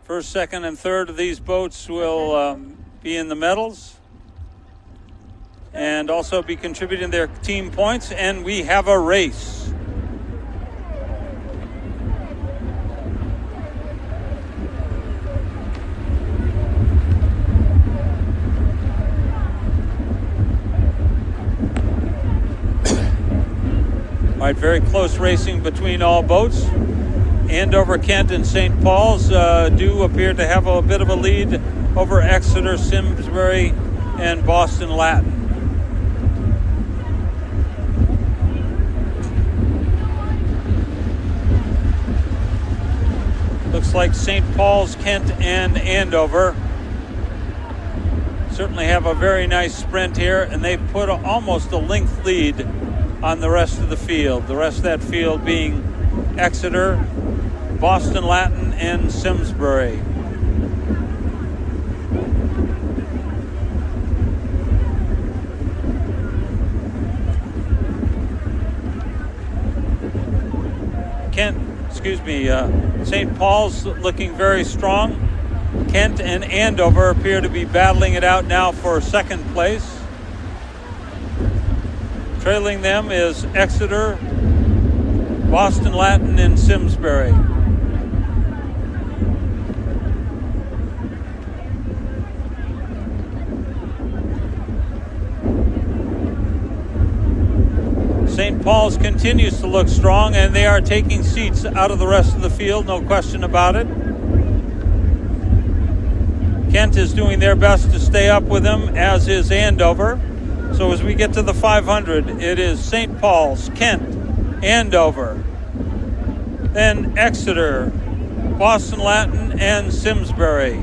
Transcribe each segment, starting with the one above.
First, second, and third of these boats will be in the medals and also be contributing their team points, and we have a race. All right, very close racing between all boats. Andover, Kent, and St. Paul's do appear to have a bit of a lead over Exeter, Simsbury, and Boston Latin. Looks like St. Paul's, Kent, and Andover certainly have a very nice sprint here, and they put almost a length lead on the rest of the field. The rest of that field being Exeter, Boston Latin, and Simsbury. St. Paul's looking very strong. Kent and Andover appear to be battling it out now for second place. Trailing them is Exeter, Boston Latin, and Simsbury. St. Paul's continues to look strong, and they are taking seats out of the rest of the field, no question about it. Kent is doing their best to stay up with them, as is Andover. So as we get to the 500, it is St. Paul's, Kent, Andover, then Exeter, Boston Latin, and Simsbury.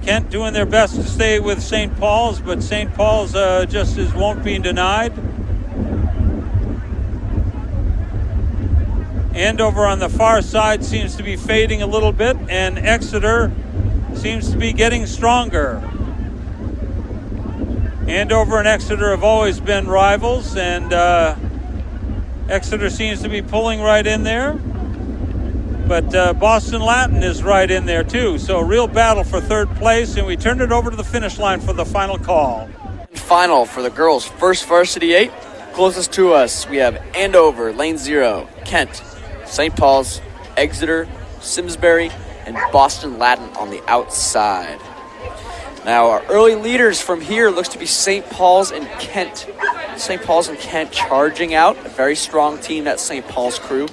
Kent doing their best to stay with St. Paul's, but St. Paul's just won't be denied. Andover on the far side seems to be fading a little bit, and Exeter seems to be getting stronger. Andover and Exeter have always been rivals, and Exeter seems to be pulling right in there. But Boston Latin is right in there too. So a real battle for third place, and we turn it over to the finish line for the final call. Final for the girls' first varsity 8. Closest to us, we have Andover, lane 0, Kent, St. Paul's, Exeter, Simsbury, and Boston Latin on the outside. Now our early leaders from here looks to be St. Paul's and Kent. St. Paul's and Kent charging out. A very strong team, that St. Paul's crew.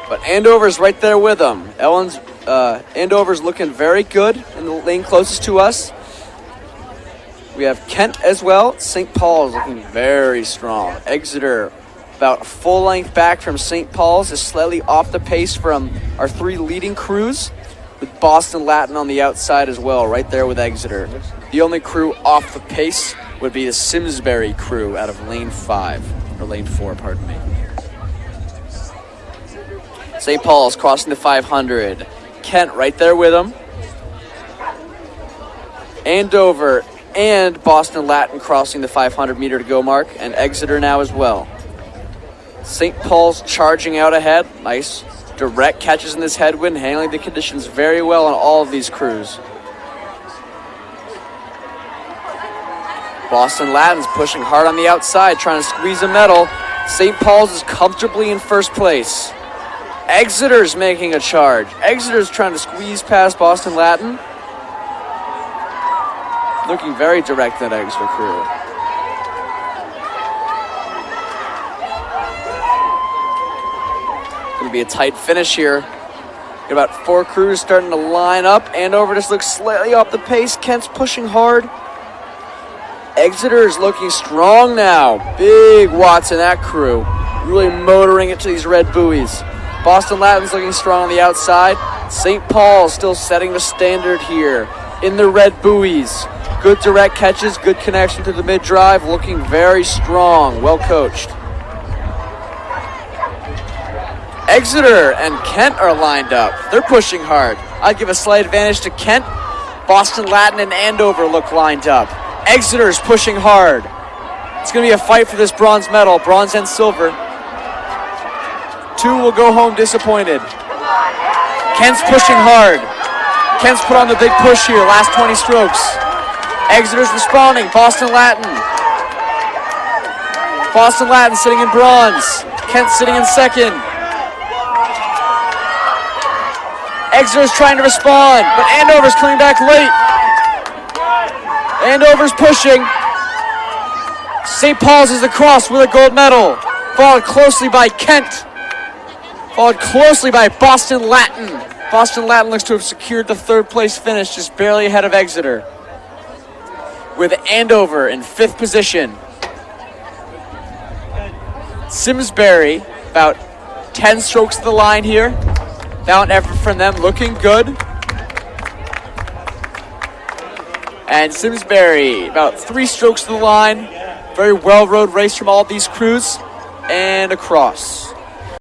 But Andover's right there with them. Andover's looking very good in the lane closest to us. We have Kent as well. St. Paul's looking very strong. Exeter about a full length back from St. Paul's, is slightly off the pace from our 3 leading crews, with Boston Latin on the outside as well, right there with Exeter. The only crew off the pace would be the Simsbury crew out of lane 5, or lane 4, pardon me. St. Paul's crossing the 500. Kent right there with them. Andover and Boston Latin crossing the 500 meter to go mark, and Exeter now as well. St. Paul's charging out ahead. Nice direct catches in this headwind, handling the conditions very well on all of these crews. Boston Latin's pushing hard on the outside, trying to squeeze a medal. St. Paul's is comfortably in first place. Exeter's making a charge. Exeter's trying to squeeze past Boston Latin. Looking very direct, that Exeter crew. Going to be a tight finish here. Got about 4 crews starting to line up. Andover just looks slightly off the pace. Kent's pushing hard. Exeter is looking strong now. Big watts in that crew. Really motoring it to these red buoys. Boston Latin's looking strong on the outside. St. Paul's still setting the standard here in the red buoys. Good direct catches, good connection to the mid-drive, looking very strong, well coached. Exeter and Kent are lined up. They're pushing hard. I'd give a slight advantage to Kent. Boston Latin and Andover look lined up. Exeter's pushing hard. It's going to be a fight for this bronze medal, bronze and silver. Two will go home disappointed. Kent's pushing hard. Kent's put on the big push here, last 20 strokes. Exeter's responding, Boston Latin. Boston Latin sitting in bronze. Kent sitting in second. Exeter's trying to respond, but Andover's coming back late. Andover's pushing. St. Paul's is across with a gold medal, followed closely by Kent, followed closely by Boston Latin. Boston Latin looks to have secured the third place finish, just barely ahead of Exeter, with Andover in fifth position. Simsbury, about 10 strokes to the line here. Valiant effort from them, looking good. And Simsbury, about 3 strokes to the line. Very well-rode race from all of these crews. And across.